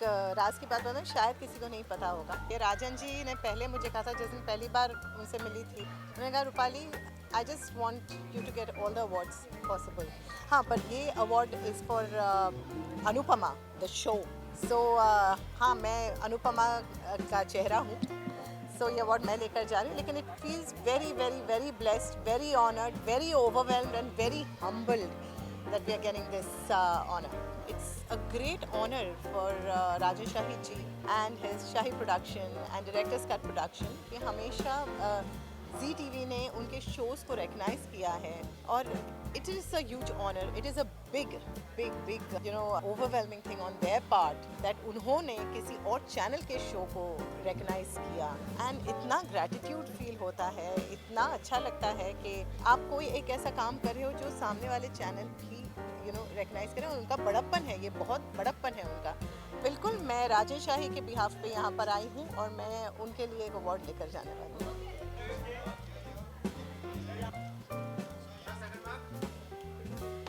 राज की बात बताऊँ, शायद किसी को नहीं पता होगा। ये राजन जी ने पहले मुझे कहा था, जिस दिन पहली बार उनसे मिली थी, उन्होंने कहा Rupali I just want you to get all the awards possible. हाँ, पर ये award is for Anupama the show. So हाँ, मैं अनुपमा का चेहरा हूँ। सो ये अवार्ड मैं लेकर जा रही हूँ, लेकिन it feels very very very blessed, very honoured, very overwhelmed and very humbled that we are getting this honor. It's a great honor for Rajan Shahi ji and his Shahi production and Director's Cut production कि हमेशा जी TV ने उनके shows को recognise किया है और it is a huge honor. It is a big overwhelming thing on their part that उन्होंने किसी और चैनल के शो को रिकग्नाइज किया एंड इतना ग्रैटिट्यूड फील होता है, इतना अच्छा लगता है कि आप कोई एक ऐसा काम कर रहे हो जो सामने वाले चैनल भी रिकग्नाइज करें। उनका बड़प्पन है, ये बहुत बड़प्पन है उनका। बिल्कुल, मैं राजन शाही के बिहाफ पे यहाँ पर आई हूँ और मैं उनके लिए एक अवार्ड लेकर जाने वाली हूँ।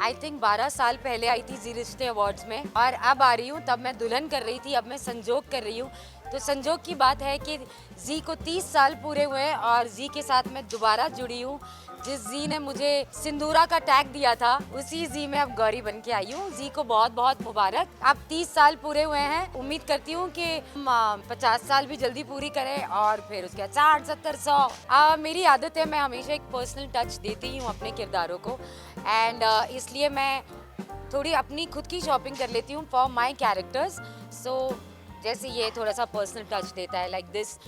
आई थिंक 12 साल पहले आई थी जी रिश्ते अवार्ड्स में और अब आ रही हूँ। तब मैं दुल्हन कर रही थी, अब मैं संजोग कर रही हूँ। तो संजोग की बात है कि जी को 30 साल पूरे हुए हैं और जी के साथ मैं दोबारा जुड़ी हूँ। जिस जी ने मुझे सिंदूरा का टैग दिया था, उसी जी में अब गौरी बन के आई हूँ। जी को बहुत बहुत मुबारक। अब 30 साल पूरे हुए हैं। उम्मीद करती हूँ कि हम 50 साल भी जल्दी पूरी करें और फिर उसके बाद 60, 70, 100। मेरी आदत है, मैं हमेशा एक पर्सनल टच देती हूँ अपने किरदारों को एंड इसलिए मैं थोड़ी अपनी खुद की शॉपिंग कर लेती हूँ फॉर माई कैरेक्टर्स। सो जैसे ये थोड़ा सा पर्सनल टच देता है, like this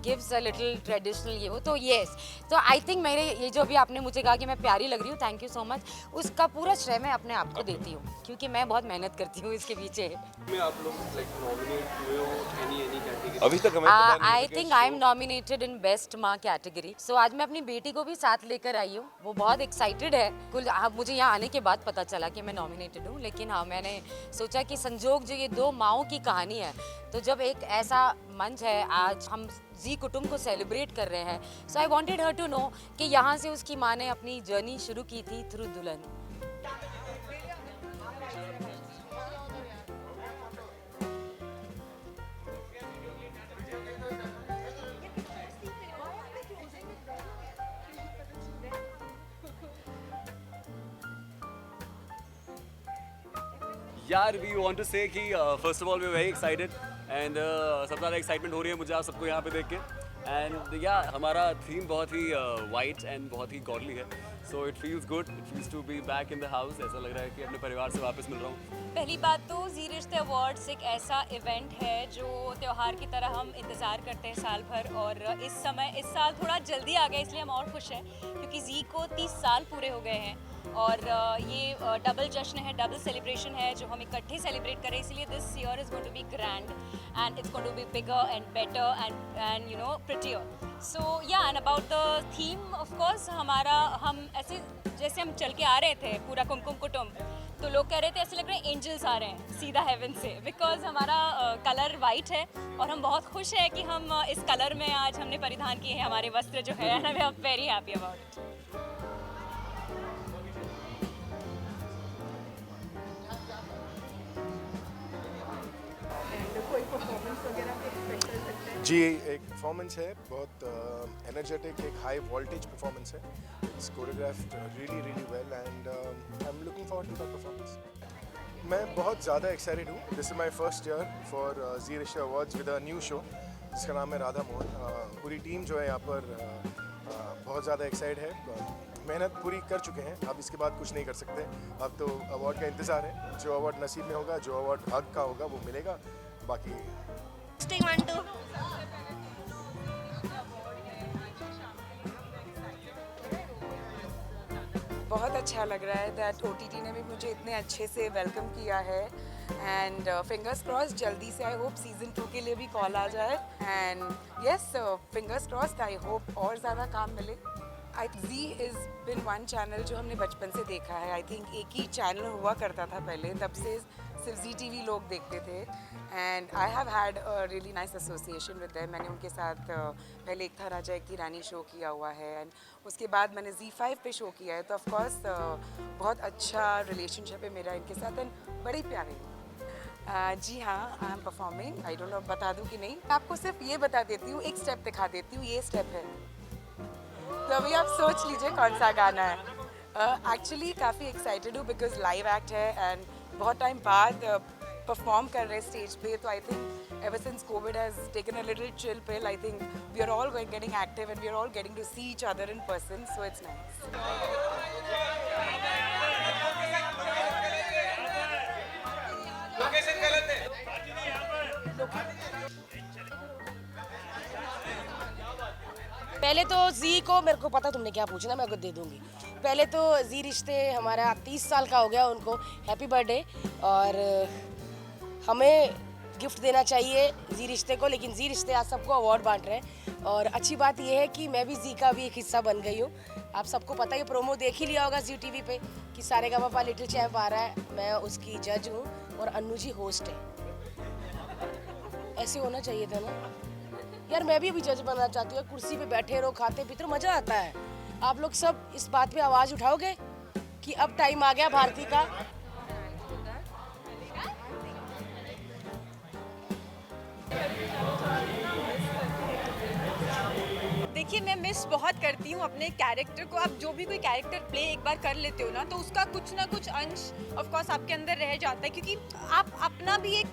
gives a little traditional ये वो। तो येस, तो आई थिंक मेरे ये जो भी आपने मुझे कहा कि मैं प्यारी लग रही हूँ, थैंक यू सो मच, उसका पूरा श्रेय मैं अपने आप को देती हूँ क्योंकि मैं बहुत मेहनत करती हूँ इसके पीछे। में आप लोग लाइक नॉमिनेट हुए हो एनी कैटेगरी? अभी तक हमें पता नहीं। I think I am nominated in best माँ कैटेगरी। सो आज मैं अपनी बेटी को भी साथ लेकर आई हूँ, वो बहुत एक्साइटेड है। कुल मुझे यहाँ आने के बाद पता चला कि मैं नॉमिनेटेड हूँ, लेकिन हाँ, मैंने सोचा कि संजोग जो ये 2 माँओं की कहानी है, तो जब एक ऐसा मंच है, आज हम जी कुटुंब को सेलिब्रेट कर रहे हैं, so I wanted her to know कि यहाँ से उसकी माँ ने अपनी जर्नी शुरू की थी थ्रू दुल्हन। यार वी वांट टू से कि first of all we are very excited and सबसे ज़्यादा एक्साइटमेंट हो रही है मुझे आप सबको यहाँ पे देख के। एंड या हमारा थीम बहुत ही वाइट एंड बहुत ही गॉडली है, so it feels good, it feels to be back in the house. ऐसा लग रहा है कि अपने परिवार से वापस मिल रहा हूँ। पहली बात तो जी रिश्ते अवार्ड्स एक ऐसा इवेंट है जो त्यौहार की तरह हम इंतज़ार करते हैं साल भर, और इस साल थोड़ा जल्दी आ गया, इसलिए हम और खुश हैं क्योंकि जी को 30 साल पूरे हो गए हैं और ये डबल जश्न है, डबल सेलिब्रेशन है जो हम इकट्ठे सेलिब्रेट करें। इसलिए this year is going to be grand and it's going to be bigger and better and you know prettier. So yeah, and about the theme of course हम ऐसे जैसे हम चल के आ रहे थे पूरा कुमकुम कुटुंब, तो लोग कह रहे थे ऐसे लग रहे हैं एंजल्स आ रहे हैं सीधा हेवन से, बिकॉज हमारा कलर वाइट है और हम बहुत खुश हैं कि हम इस कलर में आज हमने परिधान किए हैं हमारे वस्त्र जो है, and we are very happy about it. जी, एक परफॉर्मेंस है, बहुत एनर्जेटिक, एक हाई वोल्टेज परफॉर्मेंस है। It's choreographed really really well and I am looking forward to that performance. मैं बहुत ज़्यादा एक्साइटेड हूँ। This is my first year for Zee Rishtey awards with a new show जिसका नाम है राधा मोहन। पूरी टीम जो है यहाँ पर बहुत ज़्यादा एक्साइटेड है, मेहनत पूरी कर चुके हैं, अब इसके बाद कुछ नहीं कर सकते। अब तो अवार्ड का इंतज़ार है, जो अवार्ड नसीब में होगा, जो अवार्ड हक का होगा वो मिलेगा। बाकी बहुत अच्छा लग रहा है दैट OTT ने भी मुझे इतने अच्छे से वेलकम किया है एंड फिंगर्स क्रॉस जल्दी से आई होप सीज़न 2 के लिए भी कॉल आ जाए and yes, fingers cross, I hope और ज़्यादा काम मिले। जी इज़ बिन वन चैनल जो हमने बचपन से देखा है। आई थिंक एक ही चैनल हुआ करता था पहले, तब से सिर्फ जी TV लोग देखते थे and I have had a really nice association with them. मैंने उनके साथ पहले एक था राजा एक थी रानी शो किया हुआ है एंड उसके बाद मैंने Z5 पे शो किया है, तो ऑफ कोर्स बहुत अच्छा रिलेशनशिप है मेरा इनके साथ एंड बड़े प्यारे हैं। जी हाँ, I am performing. I don't know बता दूँ कि नहीं। आपको सिर्फ ये बता देती हूँ, एक स्टेप दिखा देती हूँ, ये स्टेप है। तो अभी आप सोच लीजिए कौन सा गाना है। एक्चुअली काफ़ी एक्साइटेड हूँ बिकॉज लाइव एक्ट है एंड बहुत टाइम बाद परफॉर्म कर रहे हैं स्टेज पे। तो I think ever since COVID has taken a little chill pill, I think we are all getting active and we are all getting to see each other in person, so it's nice. पहले तो जी को मेरे को पता तुमने क्या पूछना, मैं आपको दे दूंगी। पहले तो जी रिश्ते हमारा 30 साल का हो गया, उनको हैप्पी बर्थडे। और हमें गिफ्ट देना चाहिए जी रिश्ते को, लेकिन जी रिश्ते आज सबको अवार्ड बांट रहे हैं। और अच्छी बात यह है कि मैं भी जी का भी एक हिस्सा बन गई हूँ। आप सबको पता है, प्रोमो देख ही लिया होगा जी टीवी पे कि सारेगामापा लिटिल चैम्प आ रहा है। मैं उसकी जज हूँ और अन्नू जी होस्ट है। ऐसे होना चाहिए था ना यार। मैं भी अभी जज बनना चाहती हूँ। कुर्सी पे बैठे रहो, खाते पीते रहो, मजा आता है। आप लोग सब इस बात पे आवाज उठाओगे कि अब टाइम आ गया भारती का। देखिए, मैं मिस बहुत करती हूँ अपने कैरेक्टर को। आप जो भी कोई कैरेक्टर प्ले एक बार कर लेते हो ना, तो उसका कुछ ना कुछ अंश ऑफ कोर्स आपके अंदर रह जाता है, क्योंकि आप अपना भी एक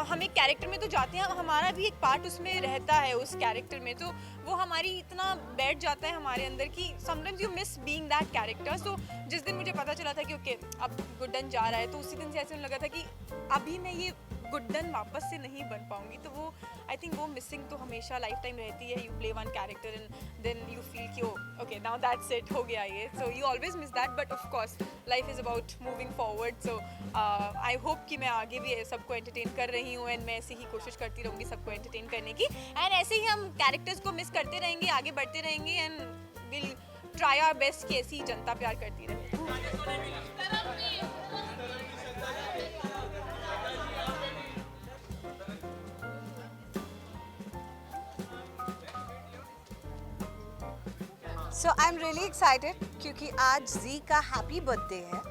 हम एक कैरेक्टर में तो जाते हैं, हमारा भी एक पार्ट उसमें रहता है उस कैरेक्टर में। तो वो हमारी इतना बैठ जाता है हमारे अंदर कि sometimes you miss being that character. So जिस दिन मुझे पता चला था कि ओके अब गुड्डन जा रहा है, तो उसी दिन से ऐसे लगा था कि अभी मैं ये गुड्डन वापस से नहीं बन पाऊंगी। तो वो आई थिंक वो मिसिंग तो हमेशा लाइफ टाइम रहती है। You play one character and then you feel कि ओके नाउ दैट्स इट, हो गया ये। So you always miss that, but of course life is about moving forward. So I hope कि मैं आगे भी सबको एंटरटेन कर रही हूँ एंड मैं ऐसे ही कोशिश करती रहूँगी सबको एंटरटेन करने की। एंड ऐसे ही हम कैरेक्टर्स को मिस करते रहेंगे, आगे बढ़ते रहेंगे and will try our best कि ऐसी जनता प्यार करती रहे। So I'm really excited क्योंकि आज जी का हैप्पी बर्थडे है।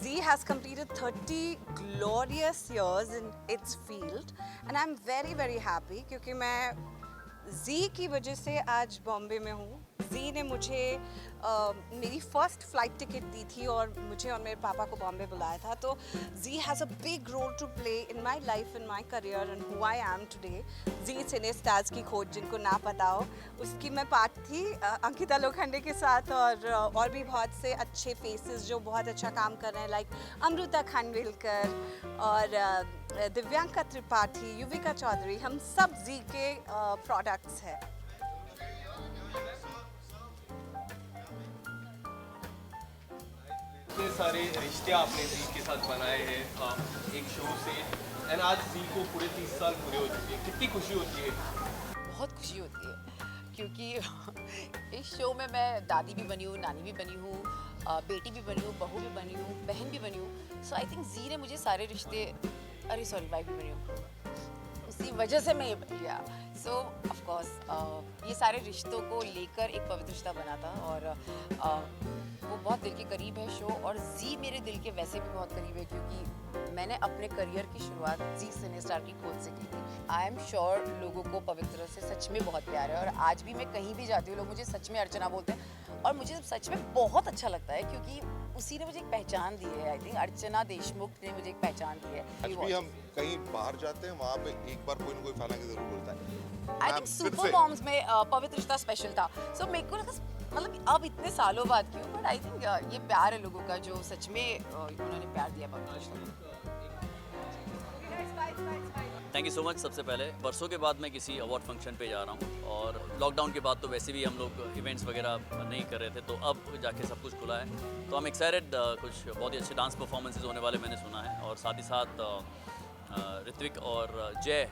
जी has completed 30 glorious years in its field and I'm very very happy क्योंकि मैं जी की वजह से आज बॉम्बे में हूँ। जी ने मुझे मेरी फर्स्ट फ्लाइट टिकट दी थी और मुझे और मेरे पापा को बॉम्बे बुलाया था। तो Zee has a big role to play in my life, in my career and who I am today. Zee cine stars की खोज, जिनको ना पता हो, उसकी मैं पार्ट थी अंकिता लोखंडे के साथ। और भी बहुत से अच्छे फेसेस जो बहुत अच्छा काम कर रहे हैं, लाइक अमृता खानविलकर और दिव्यांका त्रिपाठी, युविका चौधरी, हम सब जी के प्रोडक्ट्स हैं। इतने सारे रिश्ते आपने जी के साथ बनाए हैं एक शो से, एंड आज जी को पूरे 30 साल पूरे हो चुके हैं। कितनी खुशी होती है? बहुत खुशी होती है क्योंकि इस शो में मैं दादी भी बनी हूँ, नानी भी बनी हूँ, बेटी भी बनी हूँ, बहू भी बनी हूँ, बहन भी बनी हूँ। सो आई थिंक जी ने मुझे सारे रिश्ते, अरे सॉरी वाइफ भी बनी हूँ, उसी वजह से मैं ये बन गया। सो ऑफ कोर्स ये सारे रिश्तों को लेकर एक पवित्र रिश्ता बना था और वो बहुत दिल के करीब है शो। और जी मेरे दिल के वैसे भी बहुत करीब है क्योंकि मैंने अपने करियर की शुरुआत जी सिने स्टार की खोज से की थी। आई एम श्योर लोगों को पवित्र से सच में बहुत प्यार है और आज भी मैं कहीं भी जाती हूँ लोग मुझे सच में अर्चना बोलते हैं और मुझे सच में बहुत अच्छा लगता है क्योंकि उसी ने मुझे एक पहचान दी है। आई थिंक अर्चना देशमुख ने मुझे एक पहचान दी है। आज भी हम कहीं बाहर जाते हैं, वहाँ पे एक बार कोई ना कोई फैला के जरूर बोलता है। आई थिंक सुपर मॉम्स में पवित्र रिश्ता स्पेशल था। सो मेरे को लगा मतलब अब इतने सालों बाद क्यों, बट आई थिंक ये प्यार है लोगों का जो सच में उन्होंने प्यार दिया पवित्र रिश्ता को। Thank you so much. सबसे पहले बरसों के बाद मैं किसी अवार्ड फंक्शन पे जा रहा हूँ और लॉकडाउन के बाद तो वैसे भी हम लोग इवेंट्स वगैरह नहीं कर रहे थे, तो अब जाके सब कुछ खुला है। तो हम एक्साइटेड, कुछ बहुत ही अच्छे डांस परफॉर्मेंसेस होने वाले मैंने सुना है और साथ ही साथ ऋत्विक और जय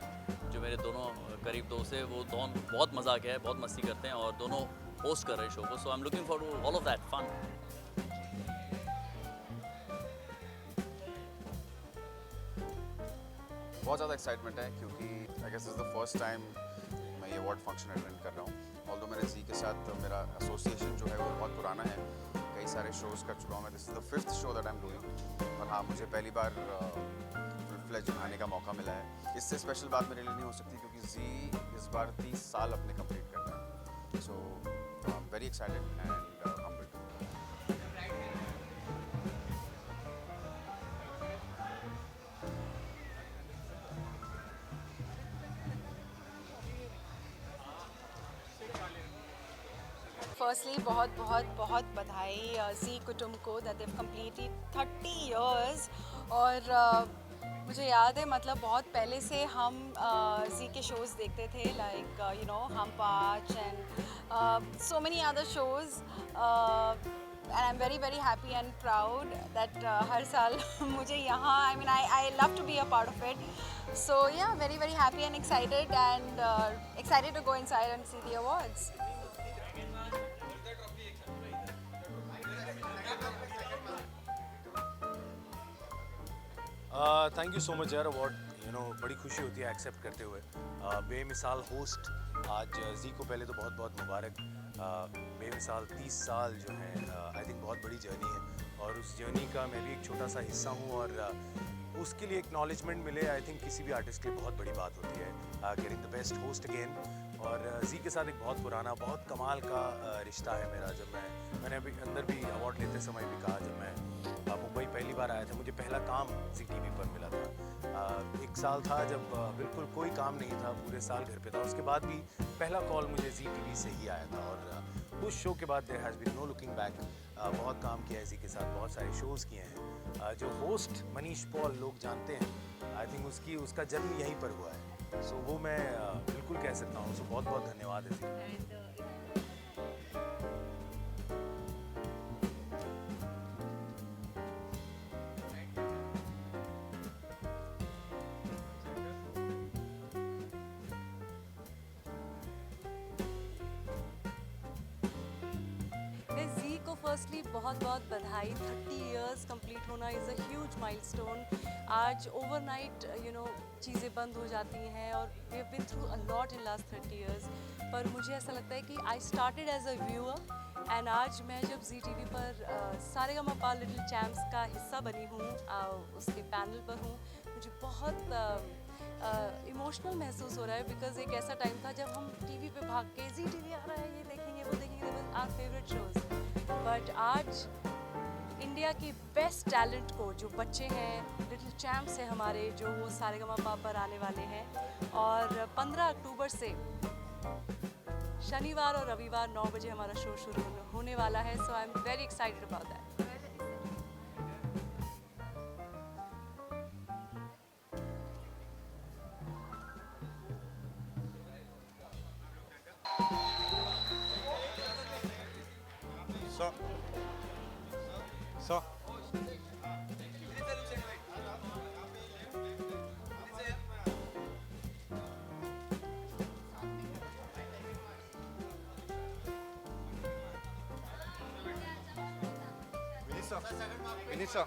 जो मेरे दोनों करीब दोस्त हैं, वो दोनों बहुत मज़ा किया है, बहुत मस्ती करते हैं और दोनों होस्ट कर रहे हैं शो को। So I am looking for all of that fun. बहुत ज़्यादा एक्साइटमेंट है क्योंकि I guess is the first time मैं ये अवार्ड फंक्शन अटेंड कर रहा हूँ। ऑल्दो मेरे जी के साथ मेरा एसोसिएशन जो है वो बहुत पुराना है, कई सारे सारे शोज़ कर चुका हूँ मैं. This is the 5th show that I am doing. और हाँ, मुझे पहली बार फुल फ्लेज आने का मौका मिला है. इससे स्पेशल बात मेरे लिए नहीं हो सकती क्योंकि जी इस बार 30 साल अपने कंप्लीट कर रहा है. So I am very excited and humbled. Firstly बहुत बहुत बहुत बधाई जी कुटुंब को दैट देव कंप्लीटेड 30 इयर्स. और मुझे याद है मतलब बहुत पहले से हम जी के शोज़ देखते थे लाइक यू नो हम पाँच and so many other shows. And I am very very happy and proud that हर साल मुझे यहाँ I love to be a part of it. So yeah, very very happy and excited to go inside and see the awards. Thank you so much यार. Award बड़ी खुशी होती है accept करते हुए. बेमिसाल होस्ट आज जी को पहले तो बहुत बहुत मुबारक. बेमिसाल 30 साल जो है आई थिंक बहुत बड़ी जर्नी है और उस जर्नी का मैं भी एक छोटा सा हिस्सा हूँ और उसके लिए एक्नॉलेजमेंट मिले आई थिंक किसी भी आर्टिस्ट के लिए बहुत बड़ी बात होती है. Getting the best host again. और जी के साथ एक बहुत पुराना बहुत कमाल का रिश्ता है मेरा. जब मैंने अभी अंदर भी अवार्ड लेते समय भी कहा, जब मैं मुंबई पहली बार आया था मुझे पहला काम जी टीवी पर मिला था. एक साल था जब बिल्कुल कोई काम नहीं था, पूरे साल घर पे था. उसके बाद भी पहला कॉल मुझे जी टीवी से ही आया था और उस शो के बाद there has been no looking back. बहुत काम किया है जी के साथ, बहुत सारे शोज़ किए हैं. जो होस्ट मनीष पॉल लोग जानते हैं, आई थिंक उसका जन्म यहीं पर हुआ है. सो वो मैं बिल्कुल कह सकता हूँ. सो बहुत बहुत धन्यवाद है. जी को फर्स्टली बहुत बहुत बधाई. 30 इयर्स कंप्लीट होना इज़ अ ह्यूज माइलस्टोन. आज ओवरनाइट चीज़ें बंद हो जाती हैं और we have been through a lot in last 30 years. पर मुझे ऐसा लगता है कि I started as a viewer and आज मैं जब जी टीवी पर सारेगामापा लिटिल चैम्प्स का हिस्सा बनी हूँ, उसके पैनल पर हूँ, मुझे बहुत इमोशनल महसूस हो रहा है. बिकॉज एक ऐसा टाइम था जब हम टीवी पे भाग के जी टीवी आ रहा है, ये देखेंगे वो देखेंगे, आवर फेवरेट शोज़. बट आज इंडिया की बेस्ट टैलेंट को, जो बच्चे हैं लिटिल चैम्प्स हैं हमारे, जो वो सारेगामापा पर आने वाले हैं. और 15 अक्टूबर से शनिवार और रविवार 9 बजे हमारा शो शुरू होने वाला है. So I am very excited about that. So. Vinisa,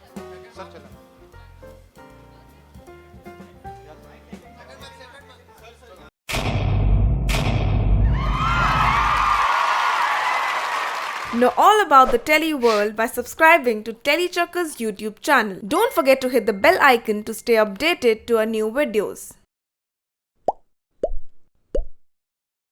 sir, चलो. Know all about the Telly world by subscribing to Telly Chuckers YouTube channel. Don't forget to hit the bell icon to stay updated to our new videos.